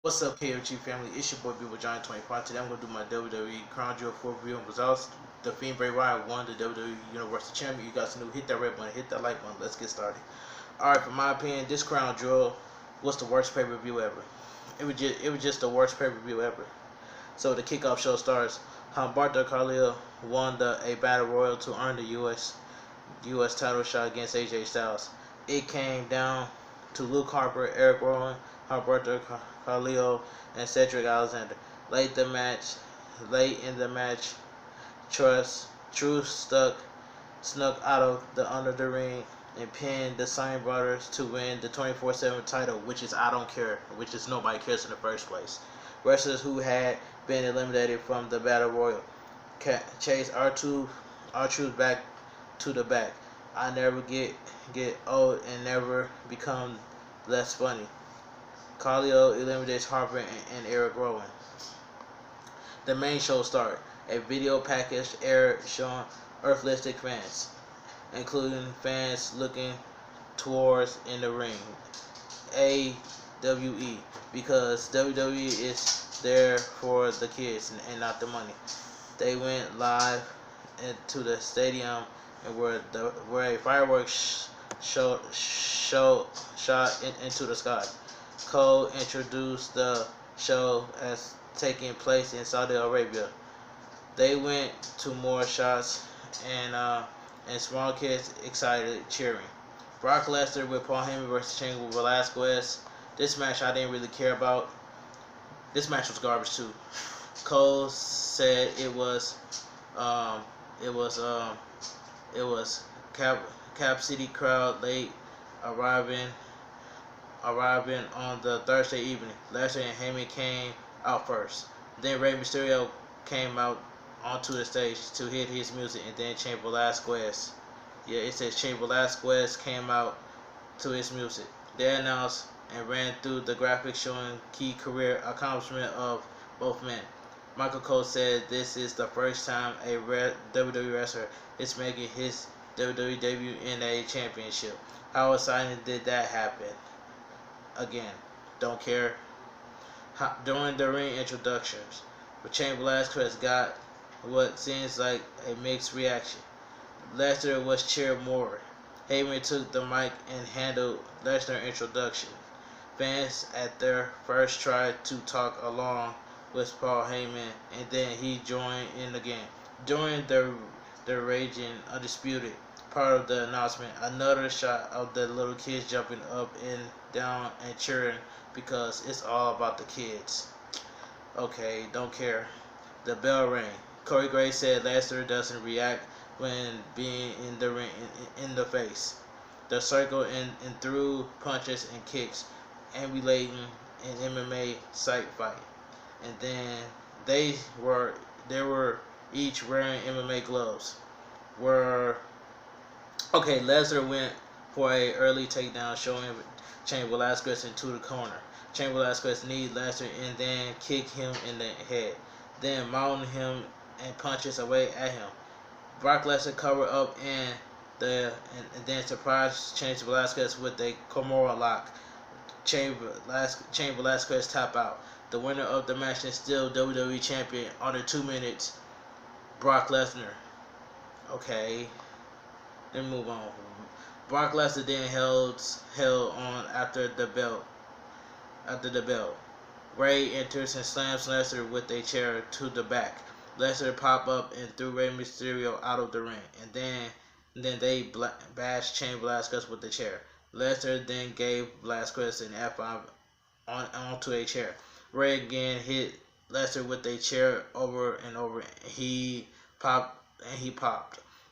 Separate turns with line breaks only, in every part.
What's up, KOG family? It's your boy John 25. Today I'm going to do my WWE Crown Jewel 4 review and results. The Fiend Bray Wyatt won the WWE Universal Champion. You guys new, hit that red button, hit that like button. Let's get started. Alright, for my opinion, this Crown Jewel was the worst pay-per-view ever. It was just the worst pay-per-view ever. So the kickoff show starts. Humberto Carrillo won a battle royal to earn the US title shot against AJ Styles. It came down to Luke Harper, Eric Rowan, Humberto Carrillo, and Cedric Alexander. Late in the match, Truth snuck out of the under the ring and pinned the Sign Brothers to win the 24/7 title, which is I don't care, which is nobody cares in the first place. Wrestlers who had been eliminated from the Battle Royal chase R-Truth back to the back. I never get old and never become less funny. Carlio eliminates Harper and Eric Rowan. The main show started. A video package aired showing Earthlistic fans, including fans looking towards in the ring. AWE, because WWE is there for the kids and not the money. They went live into the stadium and where a fireworks shot into the sky. Cole introduced the show as taking place in Saudi Arabia. They went to more shots and small kids excited cheering. Brock Lesnar with Paul Heyman versus Cain Velasquez. This match I didn't really care about. This match was garbage too. Cole said it was Cap City crowd late arriving on the Thursday evening. Lesnar and Heyman came out first. Then Rey Mysterio came out onto the stage to hit his music, and then Cain Velasquez. Yeah, it says Cain Velasquez came out to his music. They announced and ran through the graphics showing key career accomplishment of both men. Michael Cole said this is the first time a WWE wrestler is making his WWE debut in a championship. How exciting did that happen? Again, don't care. During the ring introductions, Cain Velasquez got what seems like a mixed reaction. Lesnar was cheered more. Heyman took the mic and handled Lesnar's introduction. Fans at their first tried to talk along with Paul Heyman, and then he joined in again. During the raging undisputed part of the announcement, another shot of the little kids jumping up and down and cheering because it's all about the kids. Okay, don't care. The bell rang. Corey Graves said Lesnar doesn't react when being in the ring in the face. The circle and threw punches and kicks, emulating an MMA sight fight. And then they were each wearing MMA gloves. Lesnar went for a early takedown, showing Cain Velasquez into the corner. Cain Velasquez kneed Lesnar and then kicked him in the head, then mounted him and punches away at him. Brock Lesnar covered up and then surprised Cain Velasquez with a Kimura lock. Cain Velasquez tap out. The winner of the match is still WWE Champion under 2 minutes, Brock Lesnar. Okay, then move on. Brock Lesnar then held on after the bell. Bray enters and slams Lesnar with a chair to the back. Lesnar popped up and threw Rey Mysterio out of the ring, and then they bashed Cain Velasquez with the chair. Lesnar then gave Velasquez an F5 onto a chair. Ray again hit Lesnar with a chair over and over. He popped.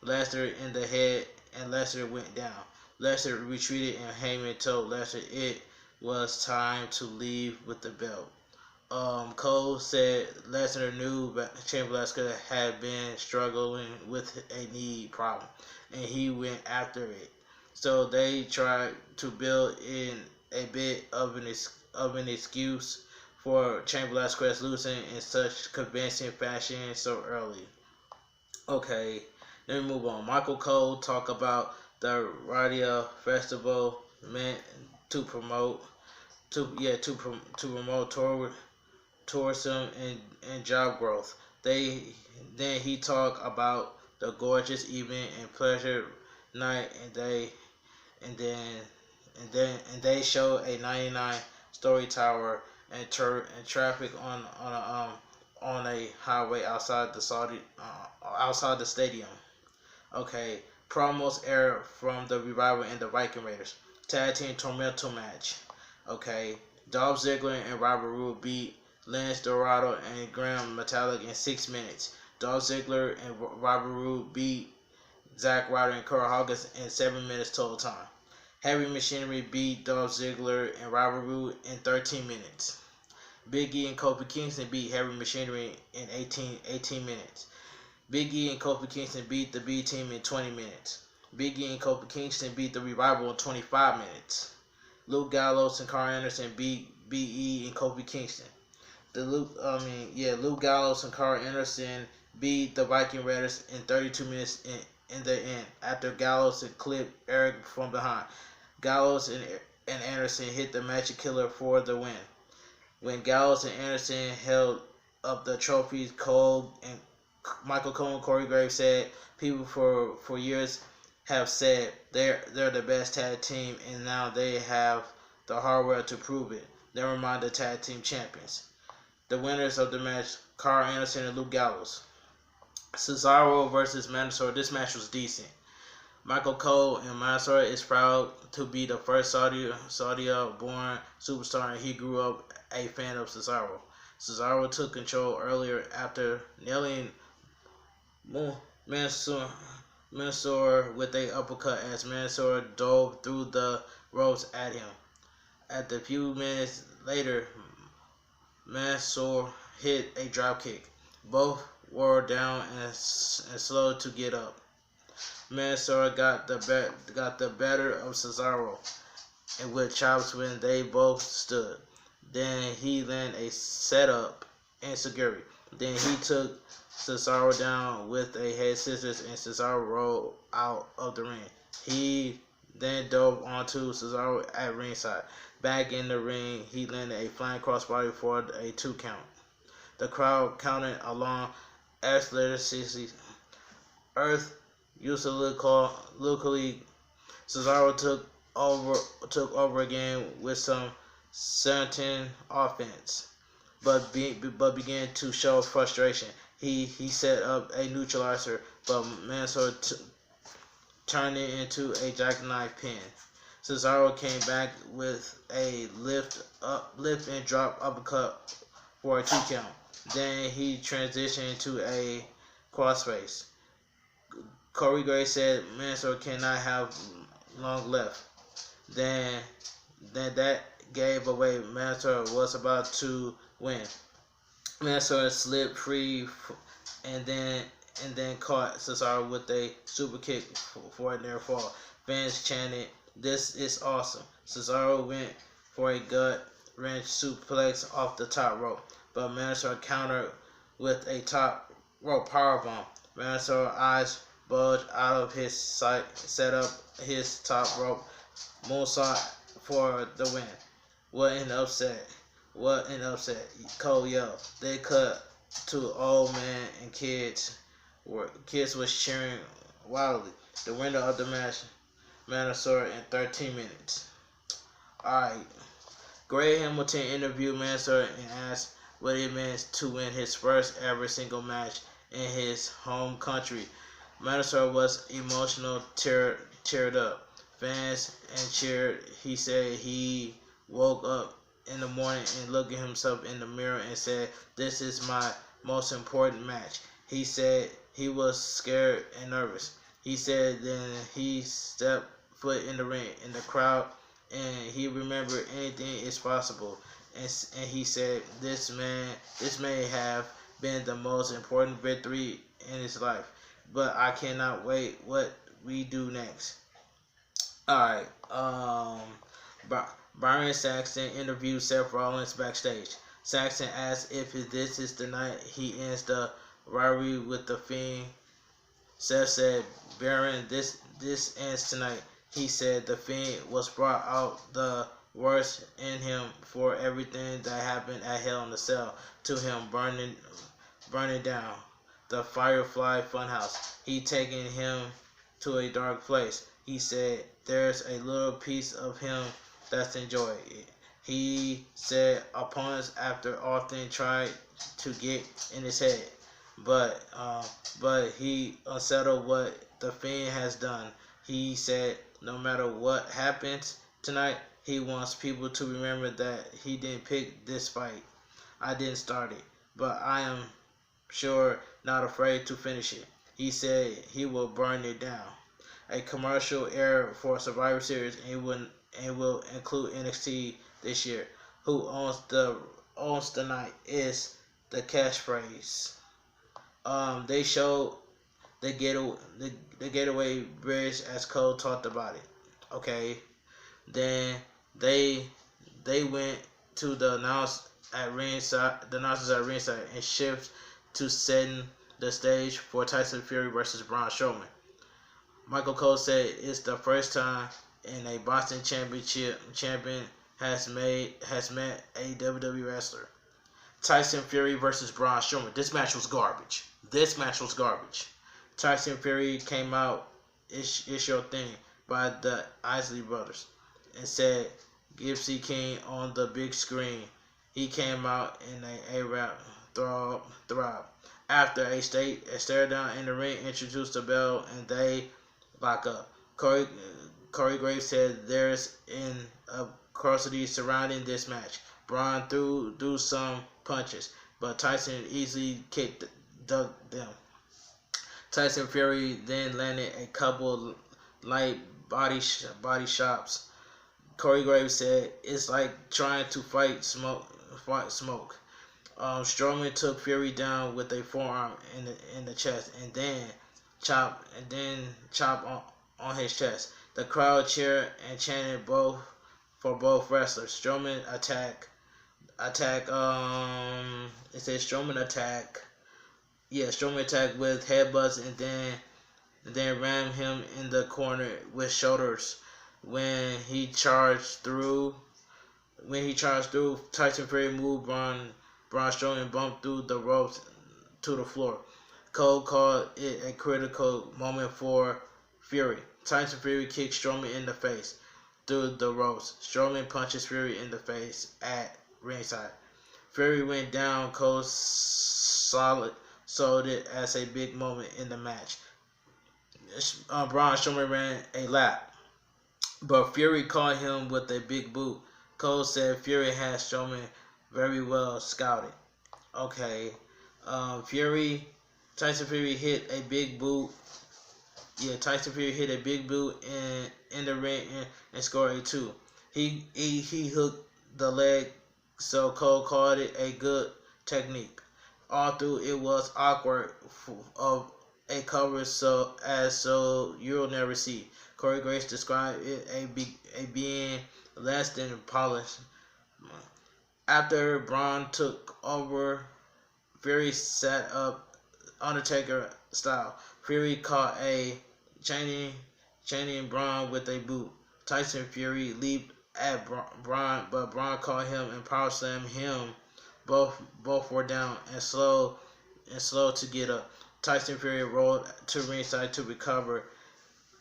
Lesnar in the head, and Lesnar went down. Lesnar retreated, and Heyman told Lesnar it was time to leave with the belt. Cole said Lesnar knew Cain Velasquez had been struggling with a knee problem, and he went after it. So they tried to build in a bit of an excuse for Cain Velasquez losing in such convincing fashion so early. Okay, then we move on. Michael Cole talked about the Radio Festival meant to promote to promote tourism and job growth. Then he talked about the gorgeous event and pleasure night, and they show a 99-story tower and traffic on a highway outside the stadium. Okay, promos air from the Revival and the Viking Raiders. Tag team tormental match. Okay, Dolph Ziggler and Robert Roode beat Lance Dorado and Graham Metalik in 6 minutes. Dolph Ziggler and Robert Roode beat Zack Ryder and Curt Hawkins in 7 minutes total time. Heavy Machinery beat Dolph Ziggler and Robert Roode in 13 minutes. Big E and Kofi Kingston beat Heavy Machinery in 18 minutes. Big E and Kofi Kingston beat the B Team in 20 minutes. Big E and Kofi Kingston beat the Revival in 25 minutes. Luke Gallows and Carl Anderson beat Big E and Kofi Kingston. Luke Gallows and Carl Anderson beat the Viking Raiders in 32 minutes in the end after Gallows had clipped Eric from behind. Gallows and Anderson hit the Magic Killer for the win. When Gallows and Anderson held up the trophies, Michael Cole and Corey Graves said, "People for years have said they're the best tag team, and now they have the hardware to prove it. Never mind the tag team champions." The winners of the match, Carl Anderson and Luke Gallows. Cesaro versus Mansoor. This match was decent. Michael Cole and Mansoor is proud to be the first Saudi-born superstar, and he grew up a fan of Cesaro. Cesaro took control earlier after nailing Mansoor with a uppercut as Mansoor dove through the ropes at him. At the few minutes later, Mansoor hit a dropkick. Both were down and slow to get up. Mansoor got the better of Cesaro and with chops when they both stood. Then he landed a setup and Seguri. Then he took Cesaro down with a head scissors and Cesaro rolled out of the ring. He then dove onto Cesaro at ringside. Back in the ring, he landed a flying crossbody for a 2 count. The crowd counted along as Earth used to locally. Cesaro took over again with some certain offense, but began to show frustration. He set up a neutralizer, but Mansoor turned it into a jackknife pin. Cesaro came back with a lift and drop uppercut for a 2 count. Then he transitioned to a crossface. Corey Graves said Mansoor cannot have long left. Then that gave away Mansoor was about to win. Mansoor slipped free and then caught Cesaro with a super kick for a near fall. Fans chanted, "This is awesome." Cesaro went for a gut wrench suplex off the top rope, but Mansoor countered with a top rope powerbomb. Mansoor's eyes bulged out of his sight, set up his top rope moonsault for the win. What an upset. Cole yelled. They cut to old man and kids. Kids was cheering wildly. The winner of the match, Mansoor, in 13 minutes. Alright. Greg Hamilton interviewed Mansoor and asked what it meant to win his first ever single match in his home country. Mansoor was emotional, teared up. Fans and cheered. He said he woke up in the morning and looked at himself in the mirror and said, "This is my most important match." He said he was scared and nervous. He said then he stepped foot in the ring in the crowd and he remembered anything is possible. And he said this may have been the most important victory in his life, but I cannot wait what we do next. Alright, Byron Saxton interviewed Seth Rollins backstage. Saxton asked if this is the night he ends the rivalry with the Fiend. Seth said, "Baron, this ends tonight." He said the Fiend was brought out the worse in him for everything that happened at Hell in the Cell to him burning down the Firefly Funhouse. He taking him to a dark place. He said there's a little piece of him that's enjoyed it. He said opponents after often tried to get in his head, but he unsettled what the Fiend has done. He said no matter what happens tonight, he wants people to remember that he didn't pick this fight. I didn't start it, but I am sure not afraid to finish it. He said he will burn it down. A commercial air for Survivor Series and will include NXT this year. Who owns the night is the catchphrase. They showed the getaway bridge as Cole talked about it. Okay, then they went to the announcers at ringside and shift to setting the stage for Tyson Fury versus Braun Strowman. Michael Cole said it's the first time in a boxing champion has met a WWE wrestler. Tyson Fury versus Braun Strowman. This match was garbage. Tyson Fury came out, it's your thing, by the Isley Brothers, and said Gypsy King on the big screen. He came out in a A-Rap throb. After a stare down in the ring, introduced the bell, and they lock up. Corey Graves said there's an adversity surrounding this match. Braun threw some punches, but Tyson easily ducked them. Tyson Fury then landed a couple light body shots. Corey Graves said it's like trying to fight smoke. Strowman took Fury down with a forearm in the chest, and then chop on his chest. The crowd cheered and chanted for both wrestlers. Strowman attack. It says Strowman attack. Yeah, Strowman attacked with headbutts and then rammed him in the corner with shoulders. When he charged through, Tyson Fury moved Braun Strowman bumped through the ropes to the floor. Cole called it a critical moment for Fury. Tyson Fury kicked Strowman in the face through the ropes. Strowman punches Fury in the face at ringside. Fury went down. Cole sold it as a big moment in the match. Braun Strowman ran a lap, but Fury caught him with a big boot. Cole said Fury had Strowman very well scouted. Okay, Tyson Fury hit a big boot. Yeah, Tyson Fury hit a big boot in the ring and scored a 2. He hooked the leg, so Cole called it a good technique. All through it was awkward of a cover so you'll never see. Corey Graves described it a being less than polished. After Braun took over, Fury sat up Undertaker style. Fury caught a chaining Braun with a boot. Tyson Fury leaped at Braun, but Braun caught him and power slammed him. Both were down and slow to get up. Tyson Fury rolled to ringside to recover.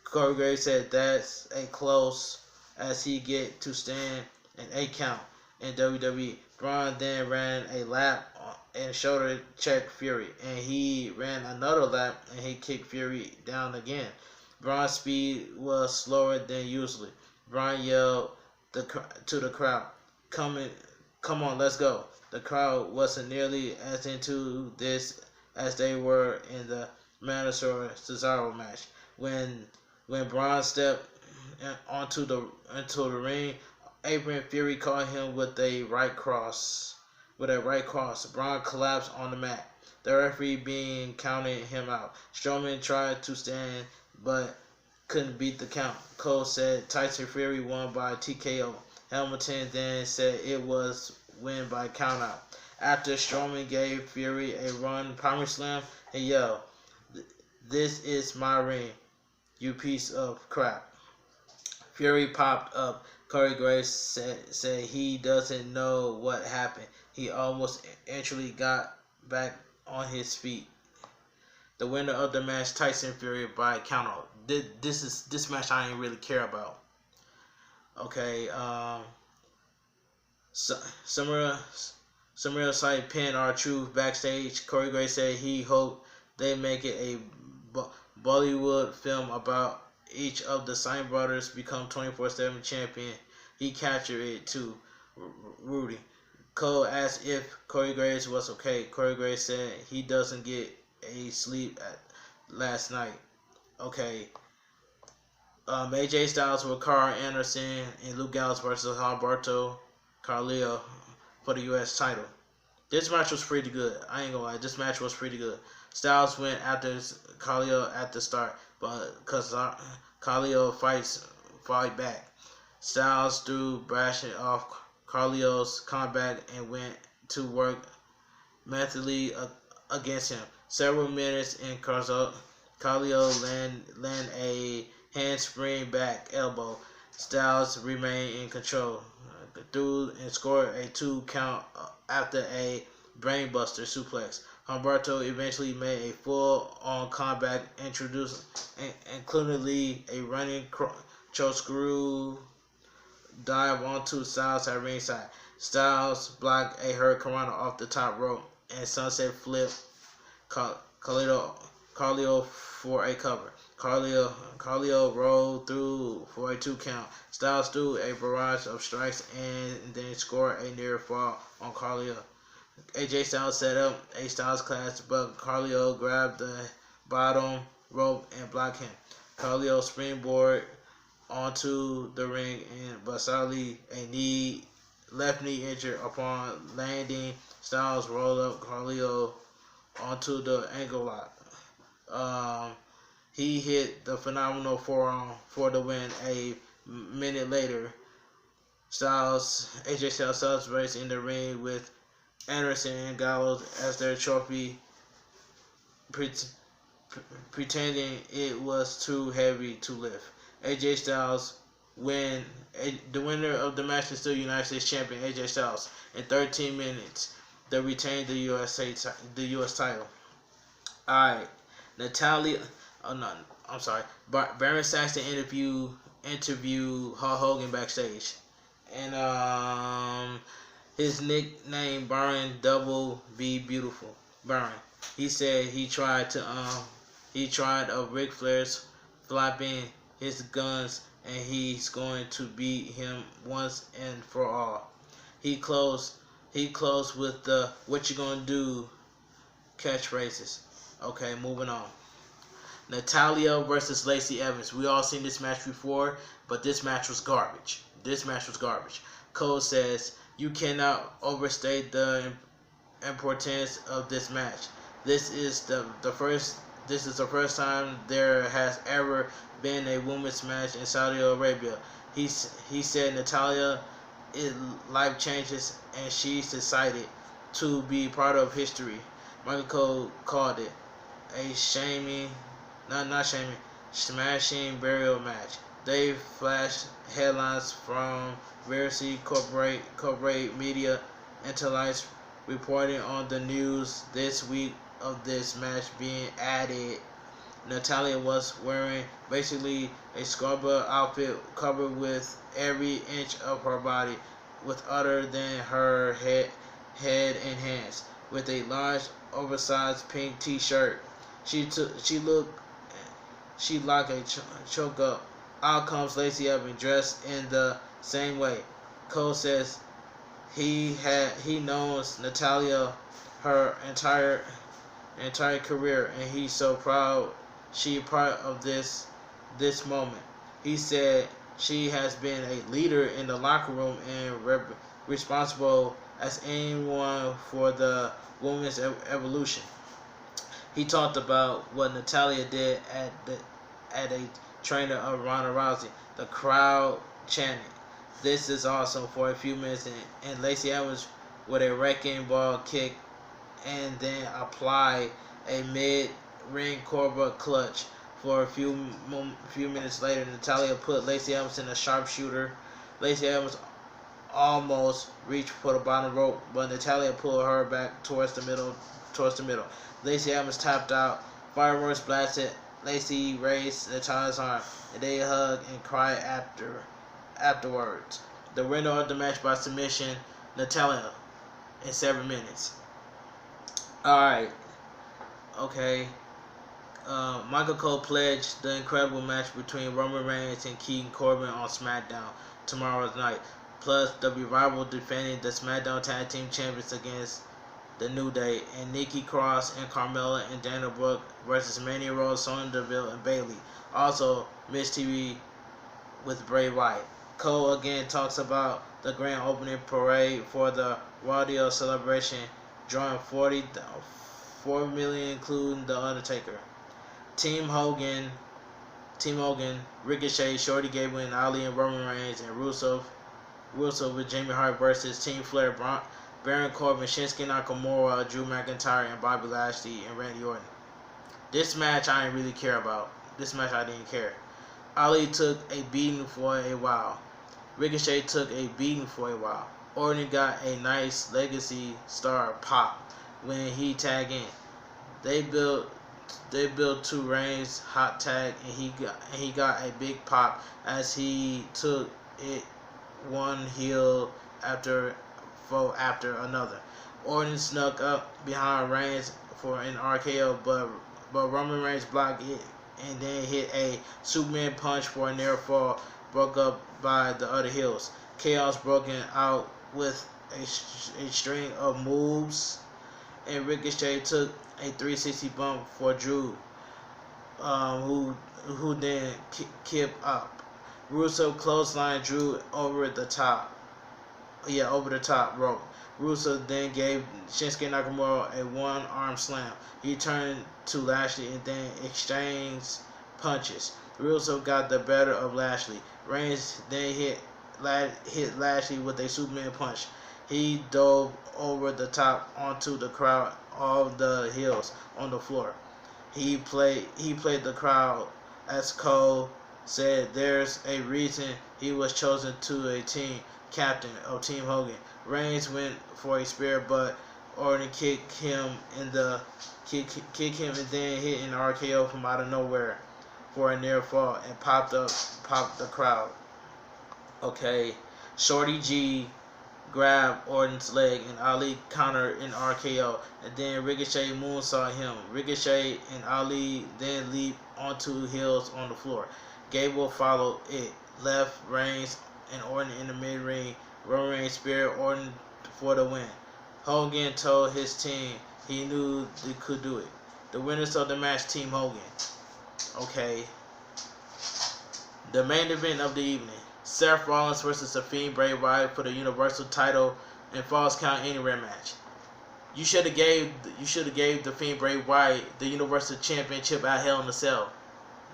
Corey Graves said that's a close as he get to stand an 8 count in WWE. Braun then ran a lap and shoulder checked Fury, and he ran another lap and he kicked Fury down again. Braun's speed was slower than usually. Braun yelled to the crowd, "Come on, let's go." The crowd wasn't nearly as into this as they were in the Mansoor Cesaro match. When Braun stepped into the ring apron, Fury caught him with a right cross. Braun collapsed on the mat. The referee being counted him out. Strowman tried to stand but couldn't beat the count. Cole said Tyson Fury won by TKO. Hamilton then said it was win by countout. After Strowman gave Fury a run power slam, he yelled, "This is my ring, you piece of crap." Fury popped up Corey Graves said he doesn't know what happened. He almost actually got back on his feet. The winner of the match, Tyson Fury by countout. This match I ain't really care about. Okay, Summer site pin R-Truth backstage. Corey Graves said he hoped they make it a Bollywood film about each of the Sign brothers become 24/7 champion. He captured it too. Rudy Cole asked if Corey Graves was okay. Corey Graves said he doesn't get a sleep last night. Okay. AJ Styles with Carl Anderson and Luke Gallows versus Humberto Carrillo for the U.S. title. This match was pretty good. I ain't gonna lie. This match was pretty good. Styles went after Carrillo at the start, but because Carrillo fight back. Styles threw brushing off Carrillo's comeback and went to work methodically against him. Several minutes in, Carrillo land a handspring back elbow. Styles remained in control. Threw and scored a 2 count after a brainbuster suplex. Humberto eventually made a full-on comeback, including a running choke screw dive onto Styles at ringside. Styles blocked a hurricanrana off the top rope and sunset flip Carrillo for a cover. Carrillo rolled through for a 2 count. Styles threw a barrage of strikes and then scored a near fall on Carrillo. AJ Styles set up a Styles clash, but Carrillo grabbed the bottom rope and blocked him. Carrillo springboard onto the ring, but sadly a left knee injured upon landing. Styles rolled up Carrillo onto the ankle lock. He hit the phenomenal forearm for the win. A minute later, AJ Styles celebrates in the ring with Anderson and Gallows as their trophy, pretending it was too heavy to lift. AJ Styles the winner of the match is still United States champion AJ Styles in 13 minutes. They retained the US title. Alright, Natalia. Oh no, I'm sorry. Baron Saxton interview Hulk Hogan backstage, and his nickname Baron Double B Beautiful Baron. He said he tried of Ric Flair's flapping his guns, and he's going to beat him once and for all. He closed with the "What you gonna do?" catchphrases. Okay, moving on. Natalia versus Lacey Evans. We all seen this match before, but this match was garbage. Cole says, "You cannot overstate the importance of this match. This is the first time there has ever been a women's match in Saudi Arabia." He said Natalia is life changes and she's excited to be part of history. Michael Cole called it a smashing burial match. They flashed headlines from various corporate media intellects reporting on the news this week of this match being added. Natalia was wearing basically a scuba outfit covered with every inch of her body, with other than her head and hands, with a large oversized pink t-shirt. She like a choke up. Out comes Lacey Evans dressed in the same way. Cole says he knows Natalia her entire career, and he's so proud she part of this moment. He said she has been a leader in the locker room and responsible as anyone for the women's evolution. He talked about what Natalia did at a trainer of Ronda Rousey. The crowd chanted, "This is awesome," for a few minutes, and Lacey Evans with a wrecking ball kick, and then apply a mid-ring Cobra clutch. For a few minutes later, Natalia put Lacey Evans in a sharpshooter Lacey Evans almost reached for the bottom rope, but Natalya pulled her back towards the middle. Lacey Evans tapped out. Fireworks blasted. Lacey raised Natalya's arm, and they hugged and cried afterwards. The winner of the match by submission, Natalya, in 7 minutes. Alright. Okay. Michael Cole pledged the incredible match between Roman Reigns and King Corbin on SmackDown tomorrow night. Plus, the Revival defending the SmackDown Tag Team Champions against the New Day, and Nikki Cross and Carmella and Dana Brooke versus Mandy Rose, Sonya Deville, and Bayley. Also, Miss TV with Bray Wyatt. Cole again talks about the grand opening parade for the Rodeo celebration, drawing 4 million, including The Undertaker. Team Hogan, Ricochet, Shorty Gable, and Ali and Roman Reigns, and Rusev with Jamie Hart versus Team Flair, Baron Corbin, Shinsuke Nakamura, Drew McIntyre, and Bobby Lashley, and Randy Orton. This match I didn't really care about. This match I didn't care. Ali took a beating for a while. Ricochet took a beating for a while. Orton got a nice legacy star pop when he tagged in. They built 2 Reigns hot tag, and he got a big pop as he took it one heel after another. Orton snuck up behind Reigns for an RKO, but Roman Reigns blocked it and then hit a Superman punch for a near fall, broke up by the other heels. Chaos broken out with a string of moves, and Ricochet took a 360 bump for Drew, who then kept up. Rusev clotheslined Drew over the top rope. Rusev then gave Shinsuke Nakamura a one-arm slam. He turned to Lashley and then exchanged punches. Rusev got the better of Lashley. Reigns then hit Lashley with a Superman punch. He dove over the top onto the crowd of the heels on the floor. He played the crowd, as Cole said. There's a reason he was chosen to a team captain of Team Hogan. Reigns went for a spear, but Orton kicked him and then hit an RKO from out of nowhere for a near fall and popped the crowd. Okay, Shorty G grabbed Orton's leg and Ali countered an RKO, and then Ricochet moonsaw him. Ricochet and Ali then leaped onto heels on the floor. Gable followed it, left Reigns and Orton in the mid-ring. Roman Reigns speared Orton for the win. Hogan told his team he knew they could do it. The winners of the match, Team Hogan. Okay. The main event of the evening: Seth Rollins versus the Fiend Bray Wyatt for the Universal title in Falls Count Anywhere match. You should have gave the Fiend Bray Wyatt the Universal Championship at Hell in a Cell.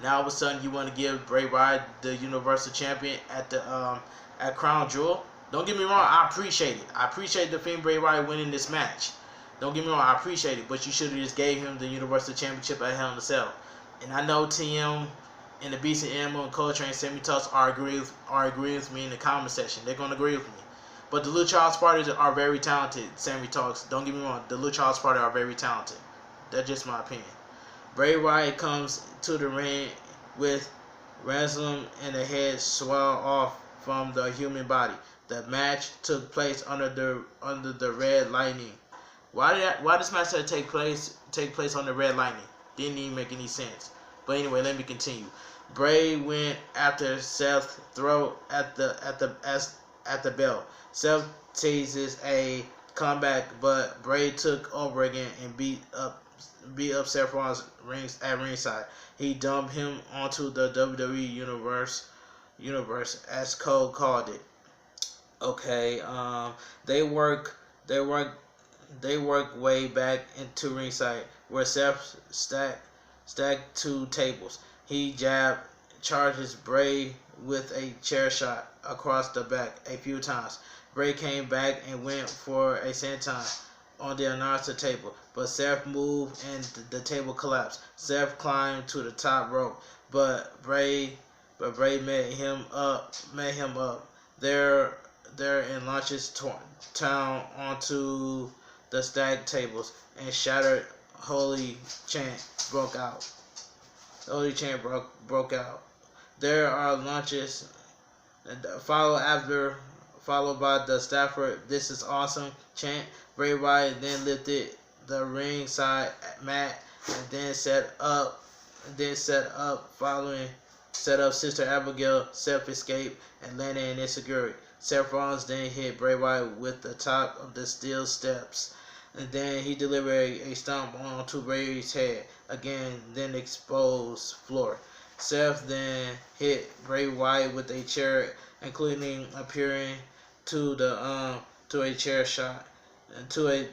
Now all of a sudden you want to give Bray Wyatt the Universal Champion at Crown Jewel. Don't get me wrong, I appreciate it. I appreciate the Fiend Bray Wyatt winning this match. Don't get me wrong, I appreciate it, but you should have just gave him the Universal Championship at Hell in a Cell. And I know TM and the Beast and Animal and Coltrane Sammy Talks are agree with me in the comment section. They're gonna agree with me. But the Lucha House Party are very talented. Sammy Talks. Don't get me wrong, the Lucha House Party are very talented. That's just my opinion. Bray Wyatt comes to the ring with ransom and the head swelled off from the human body. The match took place under the red lightning. Why this match had to take place on the red lightning? Didn't even make any sense. But anyway, let me continue. Bray went after Seth's throat at the bell. Seth teases a comeback, but Bray took over again and beat up Seth Rollins at ringside. He dumped him onto the WWE universe, as Cole called it. Okay, they work way back into ringside where Seth stacked 2 tables. He charges Bray with a chair shot across the back a few times. Bray came back and went for a senton on the announcer table, but Seth moved and the table collapsed. Seth climbed to the top rope, but Bray met him up There and launches town onto the stacked tables, and shattered holy chant broke out. The holy chant broke out. There are lunches followed by the Stafford "This is awesome" chant. Bray Wyatt then lifted the ringside mat and then set up Sister Abigail. Seth escaped and landed in insecurity. Seth Rollins then hit Bray Wyatt with the top of the steel steps, and then he delivered a stomp onto Bray's head again, then exposed floor. Seth then hit Bray Wyatt with a chair, including appearing to a chair shot, to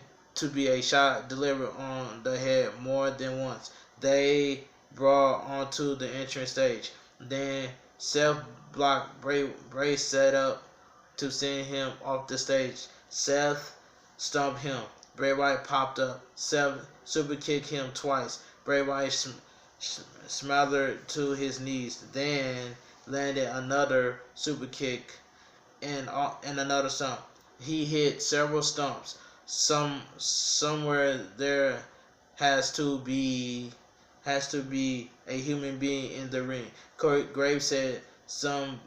be a shot delivered on the head more than once. They brought onto the entrance stage. Then Seth blocked Bray set up to send him off the stage. Seth stomped him. Bray Wyatt popped up. Seth super kicked him twice. Bray Wyatt smothered to his knees, then landed another super kick and another stomp. He hit several stomps. Somewhere there has to be a human being in the ring. Corey Graves said some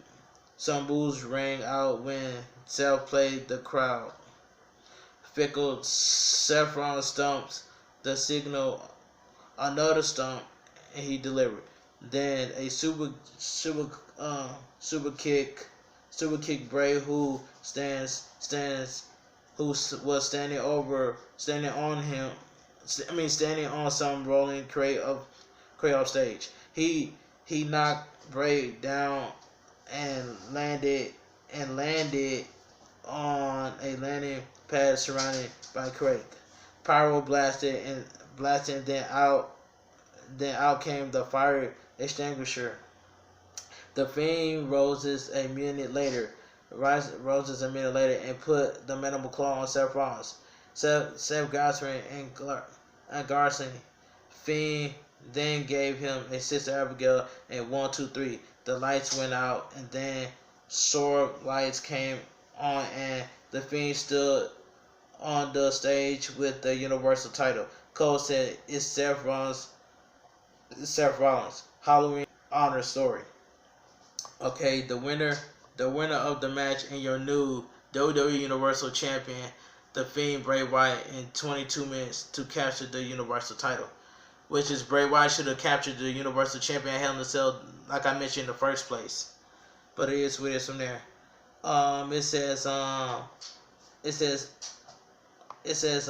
boos rang out when Seth played the crowd. Fickle Seth Rollins stumps the signal, another stump, and he delivered. Then a super kick Bray, who was standing on some rolling crate off stage. He knocked Bray down and landed on a landing pad surrounded by crate. Pyro blasted, then out came the fire extinguisher. The Fiend roses a minute later and put the mandible claw on Seth Rollins. Seth Garrison and Garrison. Fiend then gave him a Sister Abigail and 1, 2, 3. The lights went out, and then sword lights came on, and the Fiend stood on the stage with the Universal title. Cole said, "It's Seth Rollins. Halloween honor story." Okay, the winner of the match and your new WWE Universal Champion, the Fiend Bray Wyatt, in 22 minutes to capture the Universal title. Which is, Bray Wyatt should have captured the Universal Champion at Hell in a Cell, like I mentioned in the first place. But it is what it is from there. It says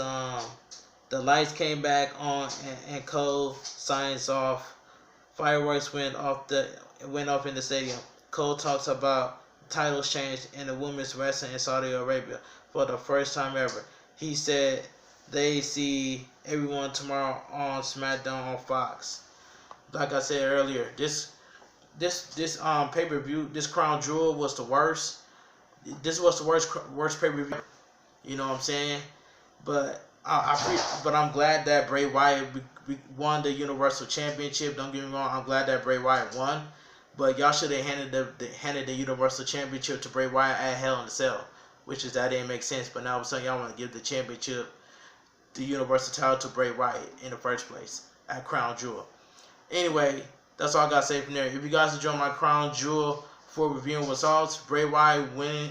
the lights came back on, and Cole signs off. Fireworks went off in the stadium. Cole talks about titles changed in the women's wrestling in Saudi Arabia for the first time ever. He said they see everyone tomorrow on SmackDown on Fox. Like I said earlier, this pay-per-view, this Crown Jewel was the worst. This was the worst pay-per-view. You know what I'm saying? But I'm glad that Bray Wyatt won the Universal Championship. Don't get me wrong, I'm glad that Bray Wyatt won. But y'all should have handed the Universal Championship to Bray Wyatt at Hell in a Cell, which is that didn't make sense. But now all of a sudden y'all want to give the championship, the Universal title, to Bray Wyatt in the first place at Crown Jewel. Anyway, that's all I gotta say from there. If you guys enjoy my Crown Jewel for reviewing results, Bray Wyatt winning,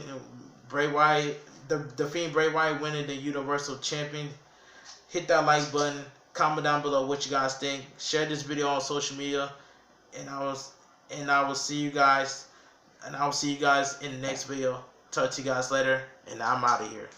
the Fiend Bray Wyatt winning the Universal Champion, hit that like button, comment down below what you guys think, share this video on social media, and I will see you guys in the next video. Talk to you guys later, and I'm out of here.